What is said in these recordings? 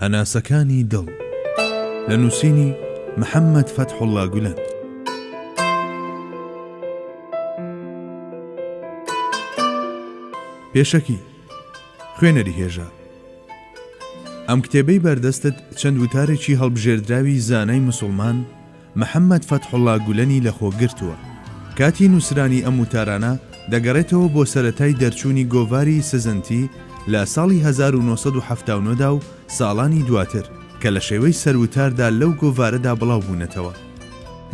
هەناسەکانی دڵ لە نووسینی محەممەد فەتحوڵڵا گولەن. پێشەکی خوێنەری هێژە. ئەم کتێبەی بەردەستت چەند وتارێکی هەڵبژێردراوی زانای مسلمان محەممەد فەتحوڵڵا گولەنی لەخۆگرتووە. کاتی نووسرانی ئەم وتارانە دەگەڕێتەوە بۆ سەرەتای دەرچوونی گۆڤاری سزنتی لە ساڵی 1970دا و ساڵانی دواتر کە لە شێوەی سەروتاردا لەو گۆڤارەدا بڵاو بوونەتەوە.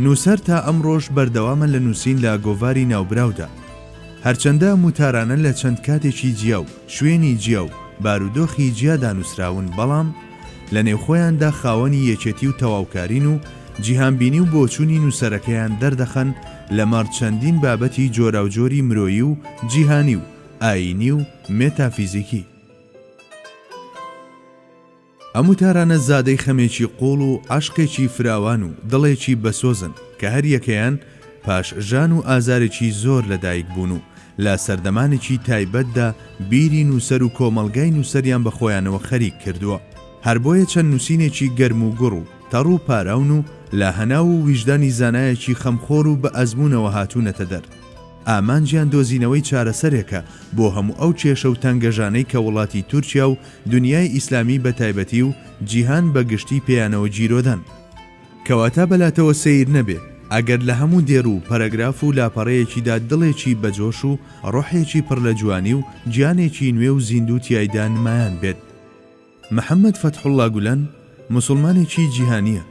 نووسەر تا ئەمڕۆژ بەردەوامە لە نووسین لە گۆڤاری ناوبراودا. هەرچەندە موتارانە لە چەند کاتێکی جیا و شوێنی جیا و بارودۆخی جیادا نووسراون، بەڵام لە نێوخۆیاندا خاوەنی یەکێتی و تەواوکارین و جیهانبینی و بۆچوونی نووسەرەکەیان دەردەخەن لەمەڕ چەندین بابەتی جۆراوجۆری مرۆیی و جیهانی و ئاینی و مێتافیزیکی. ئەم وتارانە زادەی خەمێکی قوڵ و عاشقێکی فراوان و دڵێکی بەسۆزن کە هەر یەکەیان پاش ژان و ئازارێکی زۆر لەدایک بوون و لە سەردەمانێکی تایبەتدا بیری نووسەر و کۆمەڵگای نووسەریان بە خۆیانەوە خەریک کردووە. هەر بۆیە چەند نووسینێکی گەرم و گوڕ و تەڕ و پاراون و لە هەناو و ویژدانی زانایەکی خەمخۆر و بە ئەزموونەوە هاتوونەتە دەر. ئامانجیان دۆزینەوەی چارەسەرێکە بۆ هەموو ئەو کێشە و تەنگەژانەی کە وڵاتی تورکیا و دنیای ئیسلامی بە تایبەتی و جیهان بە گشتی پێیانەوە جیرۆدەن. کەواتە بەلاتەوە سیر نەبێ ئەگەر لە هەموو دێر و پەرەگراف و لاپەڕەیەکیدا دڵێکی بەجۆش و ڕۆحێکی پڕ لە جوانی و گیانێکی نوێ و زیندوو تیایدا نمایان بێت. محەممەد فەتحوڵڵا گولەن موسڵمانێکی جیهانیە،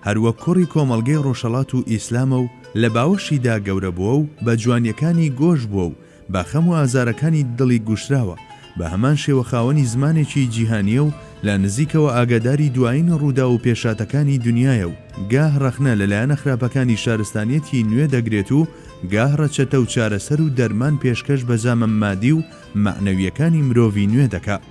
هەروە کوڕی کۆمەڵگەی ڕۆژهەڵات و ئیسلامە و لە باوەشیدا گەورە بووە و بە جوانیەکانی گۆش بووە و بە خەم و ئازارەکانی دڵی گوشراوە. بە هەمان شێوە خاوەنی زمانێکی جیهانیە و لە نزیکەوە ئاگاداری دوایین ڕوودا و پێشاتەکانی دنیایە و گاه ڕەخنە لەلایەنە خراپەکانی شارستانیەتی نوێ دەگرێت و گاه ڕەچەتە و چارەسەر و دەرمان پێشکەش بە زامە مادی و معنەویەکانی مرۆڤی نوێ دەکات.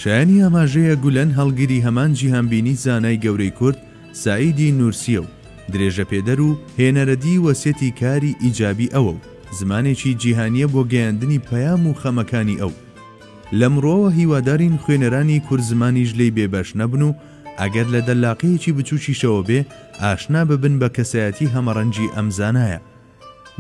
شایانی ئاماژەیە گولەن هەڵگیری هەمان جیهانبینی زانای گەورەی کورد سعیدی نورسیە و درێژە پێدەر و هێنەرەدی وەسێتی کاری ئیجابی ئەوە و زمانێکی جیهانیە بۆ گەیاندنی پەیام و خەمەکانی ئەو. لەمڕۆوە هیوادارین خوێنەرانی کورد زمانیش لێی بێبەش نەبن و ئەگەر لە دەلاقەیەکی بچووکیشەوە بێ ئاشنا ببن بە کەسایەتی هەمەڕەنجی ئەم زانایە.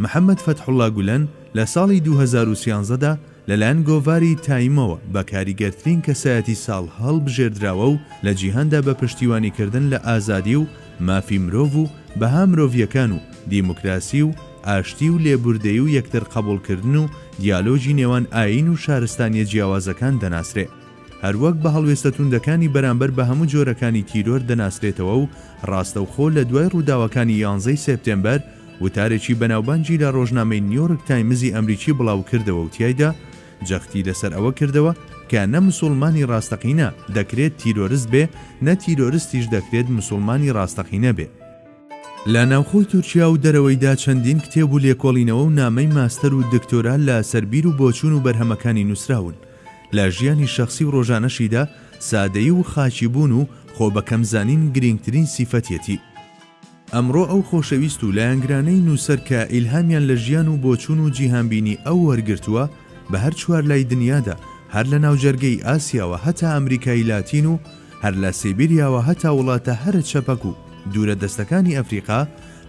محەممەد فەتحوڵڵا گولەن لە ساڵی 2013دا لەلایەن گۆڤاری تایمەوە بە کاریگەرترین کەسایەتی ساڵ هەڵبژێردراوە و لە جیهاندا بە پشتیوانیکردن لە ئازادی و مافی مرۆڤ و بەها مرۆڤیەکان و دیموکراسی و ئاشتی و لێبوردەیی و یەکتر قبولکردن و دیالۆجی نێوان ئاین و شارستانیە جیاوازەکان دەناسرێ. هەروەک بە هەڵوێستە توندەکانی بەرامبەر بە هەموو جۆرەکانی تیرۆر دەناسرێتەوە و ڕاستەوخۆ لە دوای ڕووداوەکانی 11 سپتێمبەر وتارێکی بەناوبانجی لە ڕۆژنامەی نیویۆرک تایمزی ئەمریکی بڵاو کردەوە و تیایدا جەختی لەسەر ئەوە کردەوە کە نە مسلمانی ڕاستەقینە دەکرێت تیرۆریست بێ، نە تیرۆریستیش دەکرێت مسلمانی ڕاستەقینە بێ. لە ناوخۆی تورکیا و دەرەوەیدا چەندین کتێب و لێکۆڵینەوە و نامەی ماستەر و دکتۆرا لە سەربیر و بۆچوون و بەرهەمەکانی نووسراون. لە ژیانی شەخسی و ڕۆژانەشیدا سادەیی و خاچیبوون و خۆ بەکەمزانین گرنگترین سیفەتێتی. ئەمڕۆ ئەو خۆشەویست و لایەنگرانەی نووسەر کە ئیلهامیان لە ژیان و بۆچوون و جیهانبینی ئەو وەرگرتووە بە هەر چوار لای دنیادا، هەر لە ناوجەرگەی ئاسیاوە هەتا ئەمریکای لاتین و هەر لە سیبیریاوە هەتا وڵاتە هەرە چەپەک و دوورە دەستەکانی ئەفریقا،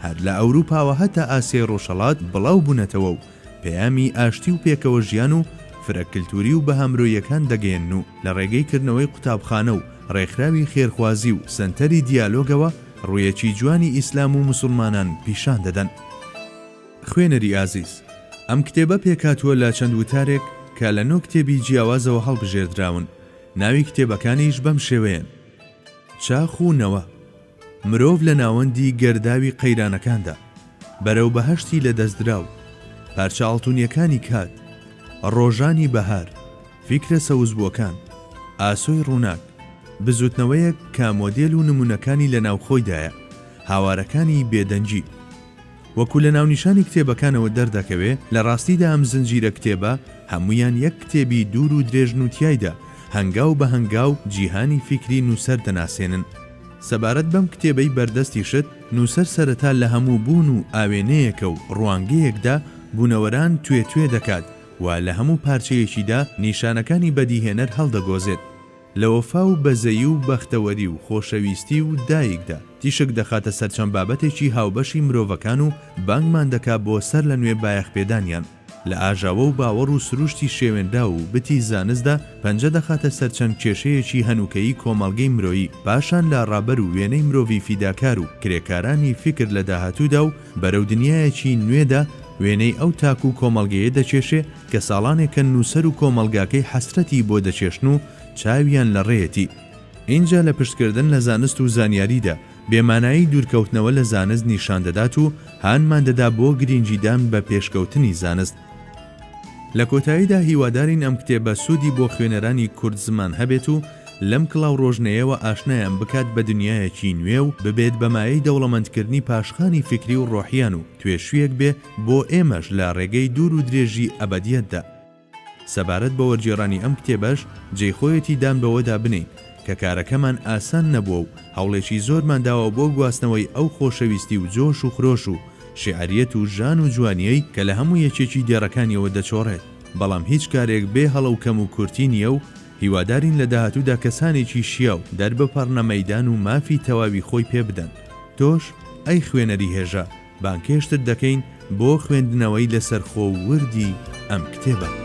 هەر لە ئەوروپاوە هەتا ئاسیای ڕۆژهەڵات بڵاو بوونەتەوە و پەیامی ئاشتی و پێکەوە ژیان و فرەککلتوری و بە هەمرۆیەکان دەگەێن و لە ڕێگەی کردنەوەی قوتابخانە و ڕێکخراوی خێرخوازی و سنتەری دیالۆگەوە ڕوویەکی جوانی ئیسلام و مسلمانان پیشان دەدەن. خوێنەری ئازیز، ئەم کتێبە پێکاتووە لە چەند وتارێک کە لە 9 کتێبی جیاوازەوە هەڵبژێردراون. ناوی کتێبەکانیش بەم شێوەیەن: چاخ و نەوە، مرۆڤ لە ناوەندی گەرداوی قەیرانەکاندا، بەرەو بەهەشتی لە دەستدراو، پارچە ئاڵتونیەکانی کات، ڕۆژانی بەهار، فیکرە سەوزبووەکان، ئاسۆی ڕووناک، بزوتنەوەیەک کە مۆدێل و نمونەکانی لە ناوخۆیدایە، هاوارەکانی بێدەنجی. وەکو لە ناونیشانی کتێبەکانەوە دەردەکەوێ، لە ڕاستیدا ئەم زنجیرە کتێبە هەمویان یەک کتێبی دوور و درێژن و تیایدا هەنگاو بە هەنگاو جیهانی فیکری نووسەر دەناسێنن. سەبارەت بەم کتێبەی بەردەستیشت نووسەر سەرەتا لە هەموو بوون و ئاوێنەیەکە و ڕوانگەیەکدا بوونەوەران توێ دەکات و لە هەموو پارچەیەکیدا نیشانەکانی بەدیهێنەر هەڵدەگۆزێت. لە وەفا و بەزەیی و بەختەوەری و خۆشەویستی و دایکدا تیشک دەخاتە سەر چەند بابەتێکی هاوبەشی مرۆڤەکان و بانگمان دەکا بۆ سەر لە نوێ بایەخپێدانیان لە ئاژاوە و باوەڕ و سروشتی شێوێندا و بتی زانستدا پەنجە دەخاتە سەر چەند کێشەیەکی هەنووکەیی کۆمەڵگەی مرۆیی پاشان لە ڕابەر و وێنەی مرۆڤی فیداکار و کرێکارانی فکر لە داهاتوودا و بەرەو دنیایەکی نوێدا وێنەی ئەو تاک و کۆمەڵگەیە دەچێشێ کە ساڵانێکە نووسەر و کۆمەڵگاکەی حەسرەتی بۆ دەچێشن و چاویان لە ڕێیەتی اینجا لە پشتکردن لە زانست و زانیاریدا بێمانایی دوورکەوتنەوە لە زانست نیشان دەدات و هانمان دەدا بۆ گرنگیدان بە پێشکەوتنی زانست لە کۆتاییدا هیوادارین ئەم کتێبە سوودی بۆ خوێنەرانی کورد زمان هەبێت و لەم کڵاو ڕۆژنەیەوە ئاشنایان بکات بە دنیایەکی نوێ و ببێت بەمایەی دەوڵەمەندکردنی پاشخانی فکری و ڕۆحیان و توێشویەک بێ بۆ ئێمەش لە ڕێگەی دوور و درێژی ئەبەدیەتدا سەبارەت بە وەرگێڕانی ئەم کتێبەش جێخۆیەتی دام بەوەدا بنین کە کارەکەمان ئاسان نەبووە و هەوڵێکی زۆرمان داوە بۆ گواستنەوەی ئەو خۆشەویستی و جۆش و خرۆش و شێعریەت و ژان و جوانیەی کە لە هەموو یەکێکی دێڕەکانیەوە دەچۆڕێت بەڵام هیچ کارێک بێ هەڵە و کەم و کورتی نییە و هیوادارین لە داهاتوودا کەسانێکی شیاو دەربەپەڕنە مەیدان و مافی تەواوی خۆی پێ بدەن تۆش ئەی خوێنەری هێژە بانکێشتت دەکەین بۆ خوێندنەوەی لەسەر خۆ وردی ئەم کتێبە